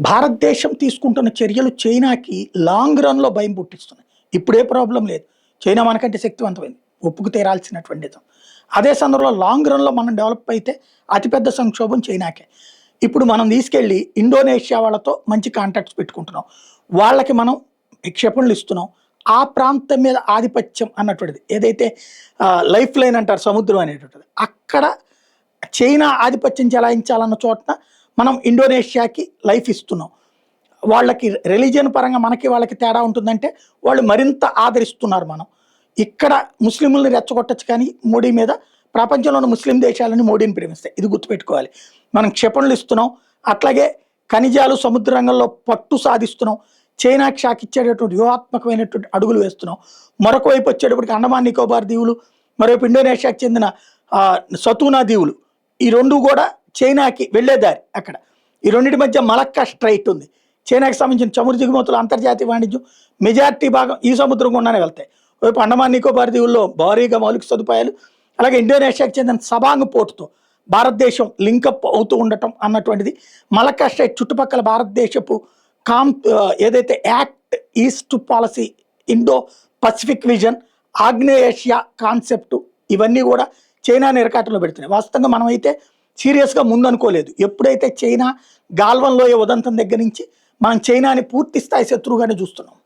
భారతదేశం తీసుకుంటున్న చర్యలు చైనాకి లాంగ్ రన్‌లో భయం పుట్టిస్తున్నాయి. ఇప్పుడే ప్రాబ్లమ్ లేదు. చైనా మనకంటే శక్తివంతమైంది. ఒప్పుకు తీరాల్సినటువంటి నిజం. అదే సందర్భంలో లాంగ్ రన్‌లో మనం డెవలప్ అయితే అతిపెద్ద సంక్షోభం చైనాకే. ఇప్పుడు మనం తీసుకెళ్ళి ఇండోనేషియా వాళ్ళతో మంచి కాంటాక్ట్స్ పెట్టుకుంటున్నాం. వాళ్ళకి మనం క్షిపణులు ఇస్తున్నాం. ఆ ప్రాంతం మీద ఆధిపత్యం అన్నటువంటిది ఏదైతే లైఫ్ లైన్ అంటారు సముద్రం అనేటువంటిది. అక్కడ చైనా ఆధిపత్యం చెలాయించాలన్న చోటన మనం ఇండోనేషియాకి లైఫ్ ఇస్తున్నాం. వాళ్ళకి రిలీజియన్ పరంగా మనకి వాళ్ళకి తేడా ఉంటుందంటే వాళ్ళు మరింత ఆదరిస్తున్నారు మనం. ఇక్కడ ముస్లింలని రెచ్చగొట్టొచ్చు కానీ మోడీ మీద ప్రపంచంలోని ముస్లిం దేశాలని మోడీని ప్రేమిస్తాయి. ఇది గుర్తుపెట్టుకోవాలి. మనం క్షిపణులు ఇస్తున్నాం. అట్లాగే ఖనిజాలు సముద్ర రంగంలో పట్టు సాధిస్తున్నాం. చైనాకి షాక్ ఇచ్చేటటువంటి వ్యూహాత్మకమైనటువంటి అడుగులు వేస్తున్నాం. మరొక వైపు వచ్చేటప్పటికి అండమాన్ నికోబార్ దీవులు, మరోవైపు ఇండోనేషియాకి చెందిన సతూనా దీవులు, ఈ రెండు కూడా చైనాకి వెళ్ళే దారి. అక్కడ ఈ రెండింటి మధ్య మలక్కా స్ట్రైట్ ఉంది. చైనాకి సంబంధించిన చమురు దిగుమతులు అంతర్జాతీయ వాణిజ్యం మెజార్టీ భాగం ఈ సముద్రం గుండానే వెళ్తాయి. వైపు అండమాన్ నికోబార్ దీవుల్లో భారీగా మౌలిక సదుపాయాలు, అలాగే ఇండోనేషియాకి చెందిన సబాంగ్ పోర్టుతో భారతదేశం లింకప్ అవుతూ ఉండటం అన్నటువంటిది మలక్కా స్ట్రైట్ చుట్టుపక్కల భారతదేశపు ఏదైతే act east policy, Indo Pacific vision, ఆగ్నేయేషియా కాన్సెప్ట్, ఇవన్నీ కూడా చైనా నిరకాటంలో పెడుతున్నాయి. వాస్తవంగా మనమైతే సీరియస్గా ముందనుకోలేదు. ఎప్పుడైతే చైనా గాల్వన్ లోయ ఉదంతం దగ్గర నుంచి మనం చైనాని పూర్తి స్థాయి శత్రువుగానే చూస్తున్నాం.